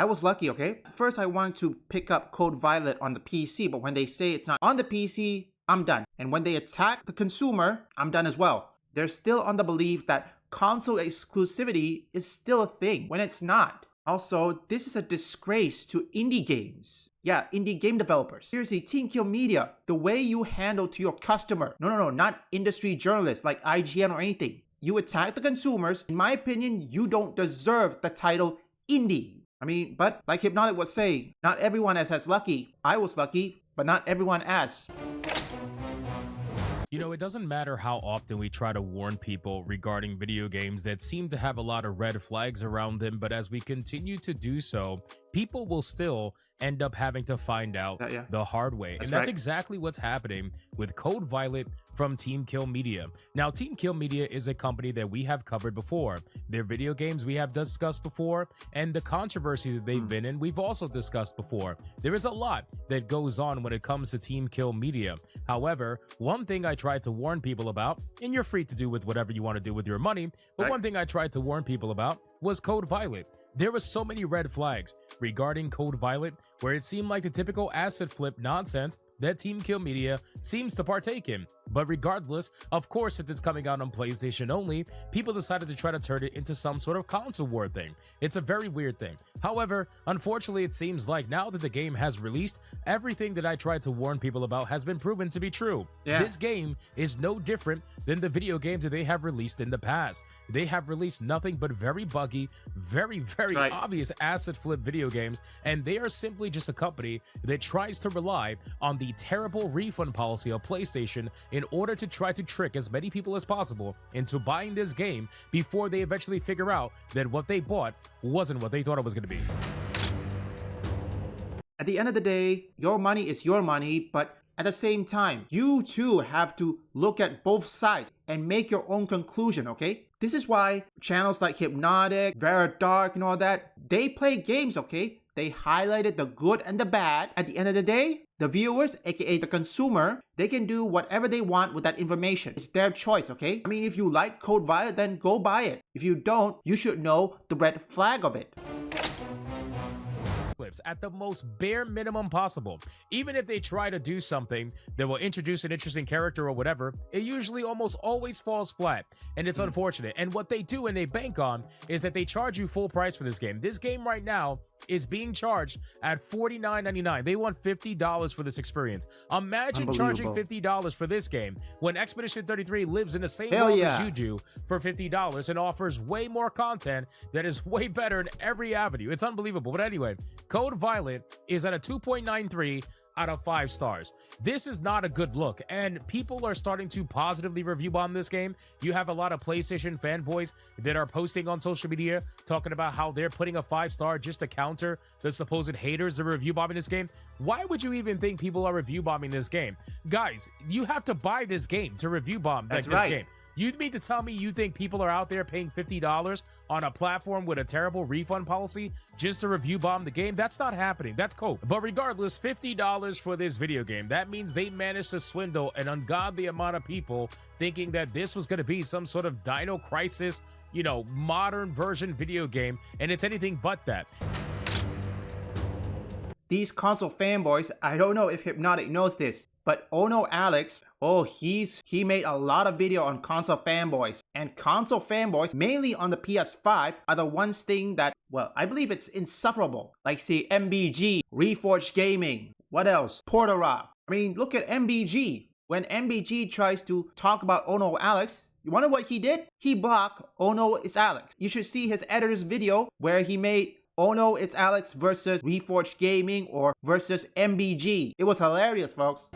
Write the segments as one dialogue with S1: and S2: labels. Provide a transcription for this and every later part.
S1: I was lucky, okay? First, I wanted to pick up Code Violet on the PC, but when they say it's not on the PC, I'm done. And when they attack the consumer, I'm done as well. They're still on the belief that console exclusivity is still a thing when it's not. Also, this is a disgrace to indie games. Yeah, indie game developers. Seriously, Team Kill Media, the way you handle to your customer. No, not industry journalists like IGN or anything. You attack the consumers. In my opinion, you don't deserve the title indie. I mean, but like Hypnotic was saying, not everyone is as lucky. I was lucky, but not everyone as.
S2: You know, it doesn't matter how often we try to warn people regarding video games that seem to have a lot of red flags around them, but as we continue to do so, people will still end up having to find out the hard way. That's right. Exactly what's happening with Code Violet from Team Kill Media. Now, Team Kill Media is a company that we have covered before. Their video games we have discussed before, and the controversies that they've been in, we've also discussed before. There is a lot that goes on when it comes to Team Kill Media. However, one thing I tried to warn people about, and you're free to do with whatever you want to do with your money, but one thing I tried to warn people about was Code Violet. There were so many red flags regarding Code Violet where it seemed like the typical asset flip nonsense that Team Kill Media seems to partake in. But regardless, of course, since it's coming out on PlayStation only, people decided to try to turn it into some sort of console war thing. It's a very weird thing. However, unfortunately, it seems like now that the game has released, everything that I tried to warn people about has been proven to be true. This game is no different than the video games that they have released in the past. They have released nothing but very buggy, very obvious asset flip video games, and they are simply just a company that tries to rely on the terrible refund policy of PlayStation in order to try to trick as many people as possible into buying this game before they eventually figure out that what they bought wasn't what they thought it was going to be.
S1: At the end of the day, your money is your money, but at the same time, you too have to look at both sides and make your own conclusion, okay? This is why channels like Hypnotic, Vera Dark, and all that, they play games, okay? They highlighted the good and the bad. At the end of the day, the viewers, aka the consumer, they can do whatever they want with that information. It's their choice, okay? I mean, if you like Code Violet, then go buy it. If you don't, you should know the red flag of it.
S2: At the most bare minimum possible. Even if they try to do something that will introduce an interesting character or whatever, it usually almost always falls flat, and it's unfortunate. And what they do and they bank on is that they charge you full price for this game. This game right now is being charged at $49.99. They want $50 for this experience. Imagine charging $50 for this game when Expedition 33 lives in the same world as you do for $50 and offers way more content that is way better in every avenue. It's unbelievable. But anyway, Code Violet is at a 2.93 out of 5 stars. This is not a good look, and people are starting to positively review bomb this game. You have a lot of PlayStation fanboys that are posting on social media talking about how they're putting a 5-star just to counter the supposed haters that are review bombing this game. Why would you even think people are review bombing this game? Guys, you have to buy this game to review bomb this game. You mean to tell me you think people are out there paying $50 on a platform with a terrible refund policy just to review bomb the game? That's not happening. That's cool. But regardless, $50 for this video game, that means they managed to swindle an ungodly amount of people thinking that this was going to be some sort of Dino Crisis, you know, modern version video game, and it's anything but that.
S1: These console fanboys, I don't know if Hypnotic knows this, but Oh No Alex, he made a lot of video on console fanboys. And console fanboys, mainly on the PS5, are the ones thing that, well, I believe it's insufferable. Like, see, MBG, Reforged Gaming, what else? Portera. I mean, look at MBG. When MBG tries to talk about Oh No Alex, you wonder what he did? He blocked Oh No It's Alex. You should see his editor's video where he made Oh No It's Alex versus Reforged Gaming or versus MBG. It was hilarious, folks.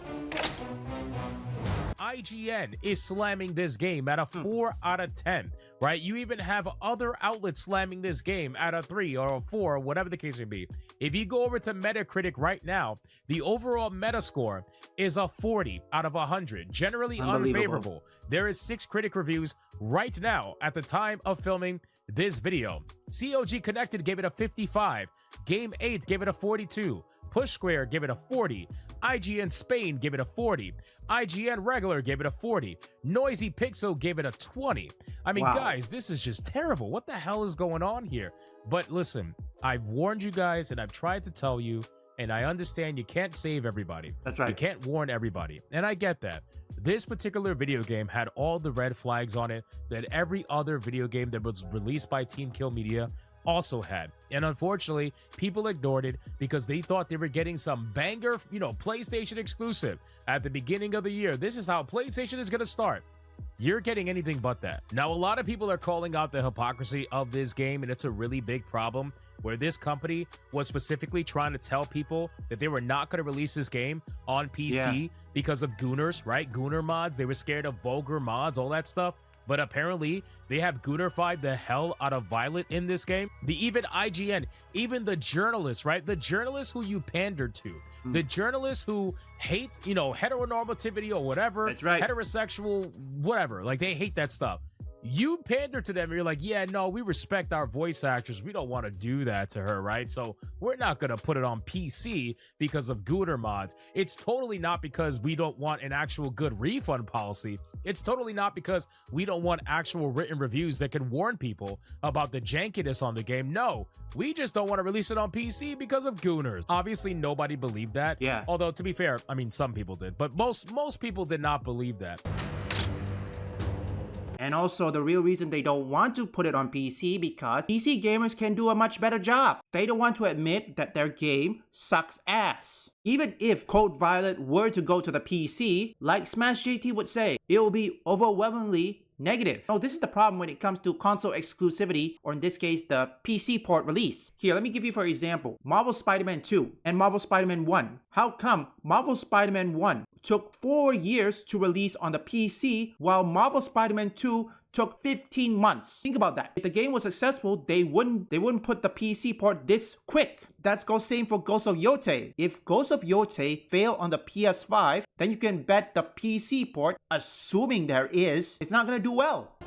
S2: IGN is slamming this game at a 4 out of 10, right? You even have other outlets slamming this game at a 3 or a 4, or whatever the case may be. If you go over to Metacritic right now, the overall Metascore is a 40 out of 100, generally unfavorable. There is 6 critic reviews right now at the time of filming this video. COG Connected gave it a 55, Game 8 gave it a 42, Push Square gave it a 40. IGN Spain gave it a 40. IGN Regular gave it a 40. Noisy Pixel gave it a 20. I mean,
S1: Wow.
S2: guys, this is just terrible. What the hell is going on here? But listen, I've warned you guys and I've tried to tell you, and I understand you can't save everybody.
S1: That's right.
S2: You can't warn everybody. And I get that. This particular video game had all the red flags on it that every other video game that was released by Team Kill Media also had. And unfortunately, people ignored it because they thought they were getting some banger, PlayStation exclusive at the beginning of the year. This is how PlayStation is going to start. You're getting anything but that. Now, a lot of people are calling out the hypocrisy of this game, and it's a really big problem where this company was specifically trying to tell people that they were not going to release this game on PC because of gooners, right? Gooner mods. They were scared of vulgar mods, all that stuff. But apparently, they have goonerfied the hell out of Violet in this game. Even IGN, even the journalists, right? The journalists who you pandered to, the journalists who hate, heteronormativity or whatever.
S1: That's right.
S2: Heterosexual, whatever. Like, they hate that stuff. You pander to them and you're like, yeah, no, we respect our voice actors. We don't want to do that to her, right? So we're not going to put it on PC because of Gooner mods. It's totally not because we don't want an actual good refund policy. It's totally not because we don't want actual written reviews that can warn people about the jankiness on the game. No, we just don't want to release it on PC because of Gooners. Obviously, nobody believed that.
S1: Yeah.
S2: Although, to be fair, I mean, some people did, but most people did not believe that.
S1: And also, the real reason they don't want to put it on PC because PC gamers can do a much better job. They don't want to admit that their game sucks ass. Even if Code Violet were to go to the PC, like Smash JT would say, it will be overwhelmingly negative. Oh, this is the problem when it comes to console exclusivity, or in this case, the PC port release. Here, let me give you for example, Marvel Spider-Man 2 and Marvel Spider-Man 1. How come Marvel Spider-Man 1 took 4 years to release on the PC while Marvel Spider-Man 2 took 15 months? Think about that. If the game was successful, they wouldn't put the PC port this quick. That's the same for Ghost of Yotei. If Ghost of Yotei failed on the PS5, then you can bet the PC port, assuming there is, it's not gonna do well.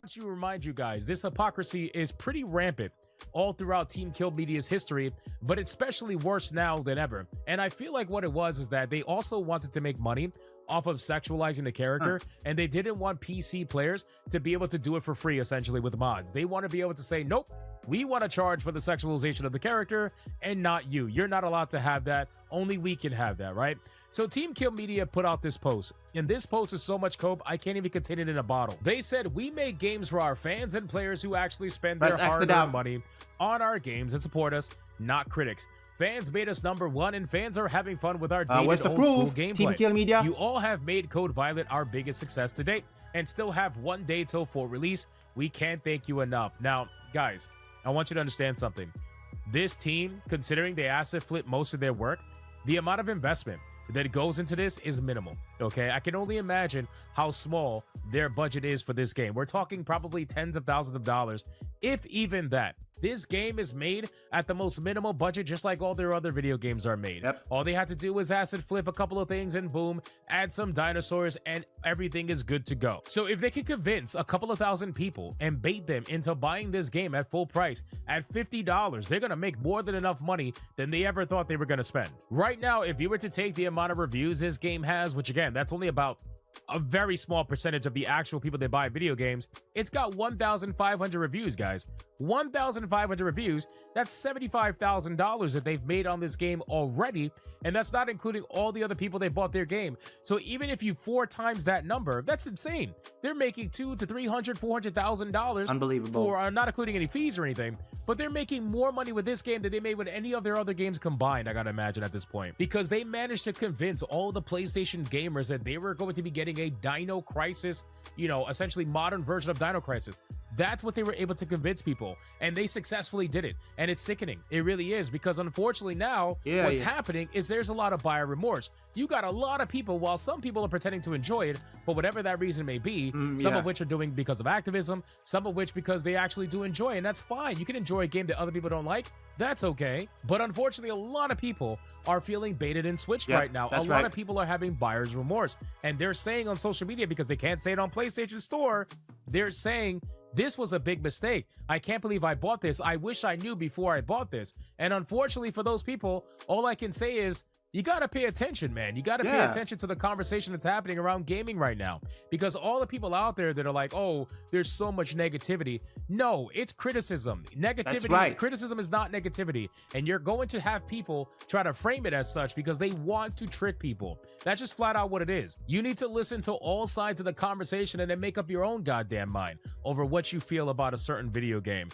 S2: To remind you guys, this hypocrisy is pretty rampant all throughout Team Kill Media's history, but it's especially worse now than ever. And I feel like what it was is that they also wanted to make money off of sexualizing the character, and they didn't want PC players to be able to do it for free, essentially, with mods. They want to be able to say, nope, we want to charge for the sexualization of the character and not you. You're not allowed to have that. Only we can have that, right? So Team Kill Media put out this post, and this post is so much cope, I can't even contain it in a bottle. They said, we make games for our fans and players who actually spend their hard-earned money on our games and support us, not critics. Fans made us #1, and fans are having fun with our dated old school gameplay.
S1: Team Kill Media?
S2: You all have made Code Violet our biggest success to date, and still have 1 day till full release. We can't thank you enough. Now, guys, I want you to understand something. This team, considering they asset flip most of their work, the amount of investment that goes into this is minimal, okay? I can only imagine how small their budget is for this game. We're talking probably tens of thousands of dollars, if even that. This game is made at the most minimal budget, just like all their other video games are made.
S1: Yep.
S2: All they had to do was asset flip a couple of things and boom, add some dinosaurs and everything is good to go. So if they can convince a couple of thousand people and bait them into buying this game at full price at $50, they're going to make more than enough money than they ever thought they were going to spend. Right now, if you were to take the amount of reviews this game has, which again, that's only about a very small percentage of the actual people that buy video games, it's got 1,500 reviews, guys. 1,500 reviews. That's $75,000 that they've made on this game already, and that's not including all the other people they bought their game. So even if you 4 times that number, that's insane. They're making $200,000 to $300,000, $400,000.
S1: Unbelievable.
S2: For not including any fees or anything, but they're making more money with this game than they made with any of their other games combined, I gotta imagine at this point, because they managed to convince all the PlayStation gamers that they were going to be getting a Dino Crisis, essentially modern version of Dino Crisis. That's what they were able to convince people, and they successfully did it. And it's sickening. It really is, because unfortunately now what's happening is there's a lot of buyer remorse. You got a lot of people, while some people are pretending to enjoy it, but whatever that reason may be, some of which are doing because of activism, some of which because they actually do enjoy it, and that's fine. You can enjoy a game that other people don't like. That's okay. But unfortunately, a lot of people are feeling baited and switched right now. A lot of people are having buyer's remorse, and they're saying on social media, because they can't say it on PlayStation Store, they're saying This was a big mistake. I can't believe I bought this. I wish I knew before I bought this. And unfortunately for those people, all I can say is, you got to pay attention, man. You got to pay attention to the conversation that's happening around gaming right now. Because all the people out there that are like, oh, there's so much negativity. No, it's criticism. Negativity, criticism is not negativity. And you're going to have people try to frame it as such because they want to trick people. That's just flat out what it is. You need to listen to all sides of the conversation and then make up your own goddamn mind over what you feel about a certain video game.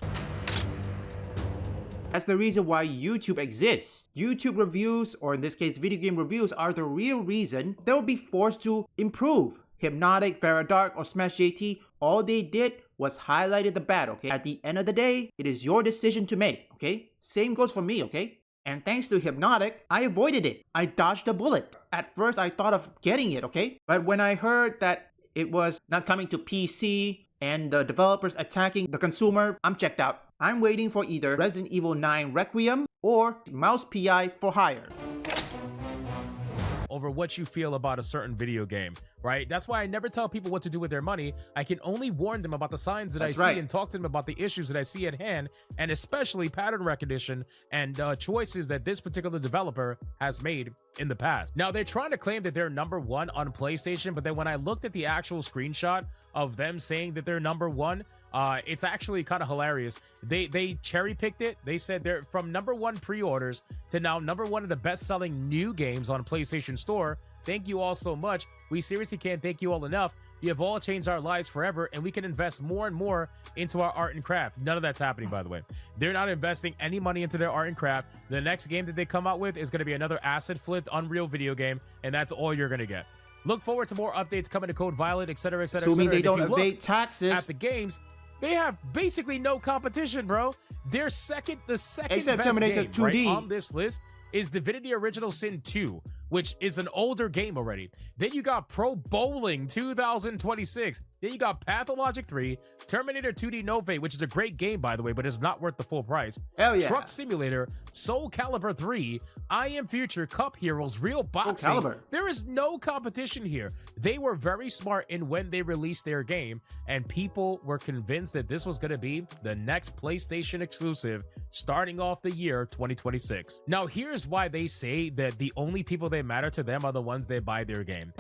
S1: That's the reason why YouTube exists. YouTube reviews, or in this case video game reviews, are the real reason they will be forced to improve. Hypnotic, Veradark, or Smash JT, all they did was highlighted the bad, okay? At the end of the day, it is your decision to make, okay? Same goes for me, okay? And thanks to Hypnotic, I avoided it. I dodged a bullet. At first, I thought of getting it, okay? But when I heard that it was not coming to PC and the developers attacking the consumer, I'm checked out. I'm waiting for either Resident Evil 9 Requiem or Mouse PI for hire.
S2: Over what you feel about a certain video game, right? That's why I never tell people what to do with their money. I can only warn them about the signs that I see and talk to them about the issues that I see at hand, and especially pattern recognition and choices that this particular developer has made in the past. Now, they're trying to claim that they're #1 on PlayStation, but then when I looked at the actual screenshot of them saying that they're #1, it's actually kind of hilarious. They cherry picked it. They said they're from #1 pre-orders to now #1 of the best-selling new games on PlayStation Store. Thank you all so much. We seriously can't thank you all enough. You have all changed our lives forever, and we can invest more and more into our art and craft. None of that's happening, by the way. They're not investing any money into their art and craft. The next game that they come out with is going to be another acid-flipped Unreal video game, and that's all you're going to get. Look forward to more updates coming to Code Violet, etc., etc.,
S1: assuming they don't evade taxes.
S2: At the games, they have basically no competition, bro. They're the second
S1: Except
S2: best
S1: Terminator
S2: game
S1: 2D.
S2: Right on this list is Divinity Original Sin 2, which is an older game already. Then you got Pro Bowling 2026. Then you got Pathologic 3, Terminator 2D Nove, which is a great game, by the way, but it's not worth the full price.
S1: Hell yeah.
S2: Truck Simulator, Soul Calibur 3, I Am Future, Cup Heroes, Real Boxing. There is no competition here. They were very smart in when they released their game, and people were convinced that this was going to be the next PlayStation exclusive starting off the year 2026. Now, here's why they say that the only people that matter to them are the ones that buy their game.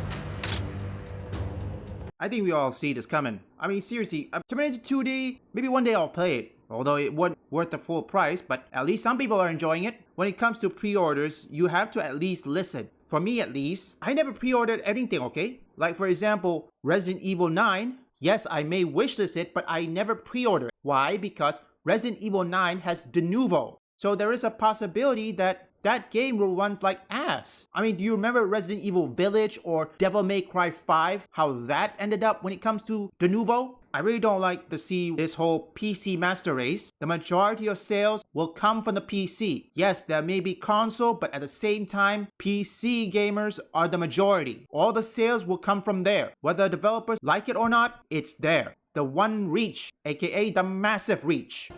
S1: I think we all see this coming. I mean, seriously, Terminator 2D, maybe one day I'll play it. Although it wasn't worth the full price, but at least some people are enjoying it. When it comes to pre-orders, you have to at least listen. For me at least, I never pre-ordered anything, okay? Like for example, Resident Evil 9. Yes, I may wishlist it, but I never pre-ordered. Why? Because Resident Evil 9 has de novo. So there is a possibility that that game will run like ass. I mean, do you remember Resident Evil Village or Devil May Cry 5? How that ended up when it comes to de novo? I really don't like to see this whole PC master race. The majority of sales will come from the PC. Yes, there may be console, but at the same time, PC gamers are the majority. All the sales will come from there. Whether developers like it or not, it's there. The one reach, aka the massive reach.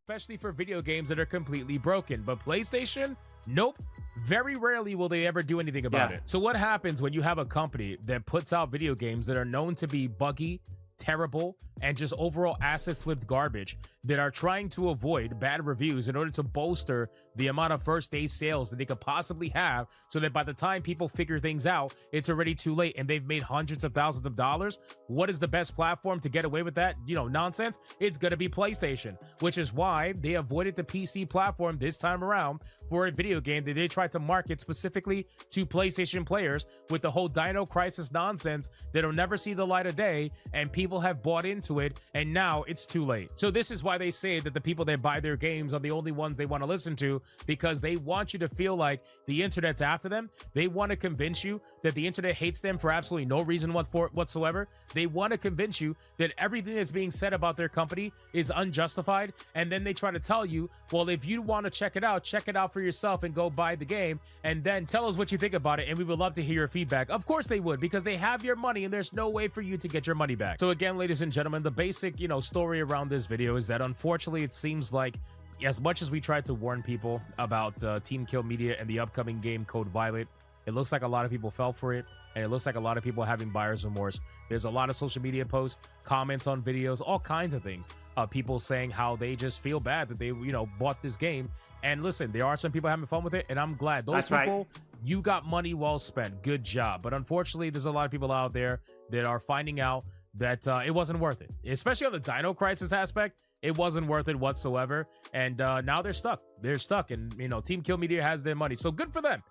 S2: Especially for video games that are completely broken. But PlayStation, nope. Very rarely will they ever do anything about it. So what happens when you have a company that puts out video games that are known to be buggy, terrible, and just overall acid flipped garbage, that are trying to avoid bad reviews in order to bolster the amount of first day sales that they could possibly have, so that by the time people figure things out, it's already too late and they've made hundreds of thousands of dollars? What is the best platform to get away with that, nonsense? It's gonna be PlayStation, which is why they avoided the PC platform this time around for a video game that they tried to market specifically to PlayStation players with the whole Dino Crisis nonsense that'll never see the light of day, and people have bought into it, and now it's too late. So this is why they say that the people that buy their games are the only ones they want to listen to, because they want you to feel like the internet's after them. They want to convince you that the internet hates them for absolutely no reason whatsoever. They want to convince you that everything that's being said about their company is unjustified, and then they try to tell you, well, if you want to check it out for yourself and go buy the game, and then tell us what you think about it, and we would love to hear your feedback. Of course they would, because they have your money and there's no way for you to get your money back. So again, ladies and gentlemen, the basic story around this video is that unfortunately it seems like, as much as we tried to warn people about Team Kill Media and the upcoming game Code Violet, It looks like a lot of people fell for it, and it looks like a lot of people are having buyer's remorse. There's a lot of social media posts, comments on videos, all kinds of things. People saying how they just feel bad that they, bought this game. And listen, there are some people having fun with it, and I'm glad. Those people, you got money well spent. Good job. But unfortunately, there's a lot of people out there that are finding out that it wasn't worth it, especially on the Dino Crisis aspect. It wasn't worth it whatsoever. And now they're stuck. They're stuck. And, Team Kill Media has their money. So good for them.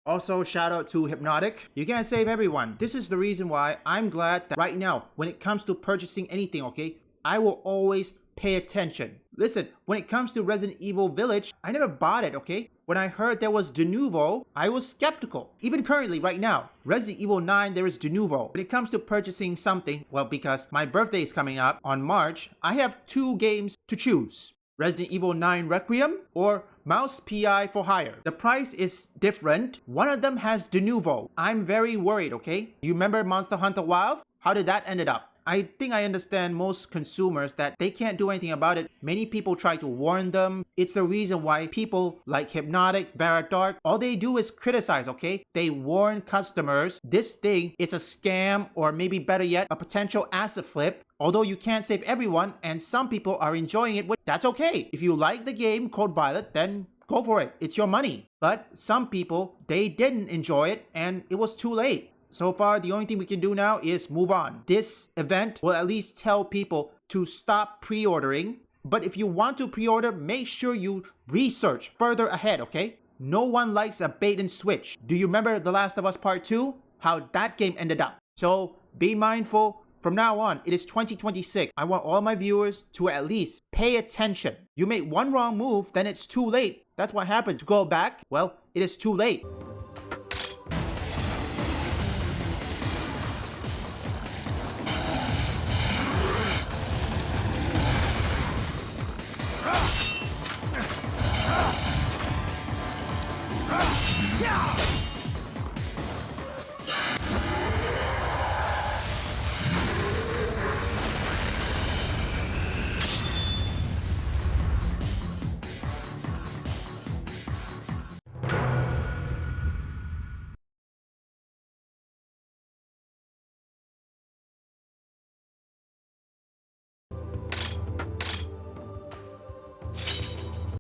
S1: Also, shout out to Hypnotic. You can't save everyone. This is the reason why I'm glad that right now, when it comes to purchasing anything, okay, I will always pay attention. Listen, when it comes to Resident Evil Village, I never bought it, okay? When I heard there was de nouveau, I was skeptical. Even currently, right now, Resident Evil 9, there is de nouveau. When it comes to purchasing something, well, because my birthday is coming up on March, I have 2 games to choose. Resident Evil 9 Requiem or Mouse PI for Hire. The price is different. One of them has de nouveau. I'm very worried, okay? You remember Monster Hunter Wilds? How did that ended up? I think I understand most consumers that they can't do anything about it. Many people try to warn them. It's the reason why people like Hypnotic, Dark, all they do is criticize, okay? They warn customers this thing is a scam, or maybe better yet, a potential asset flip. Although you can't save everyone and some people are enjoying it, that's okay. If you like the game Code Violet, then go for it. It's your money. But some people, they didn't enjoy it and it was too late. So far, the only thing we can do now is move on. This event will at least tell people to stop pre-ordering. But if you want to pre-order, make sure you research further ahead, okay? No one likes a bait and switch. Do you remember The Last of Us Part 2? How that game ended up. So be mindful. From now on, it is 2026. I want all my viewers to at least pay attention. You make one wrong move, then it's too late. That's what happens. To go back, well, it is too late.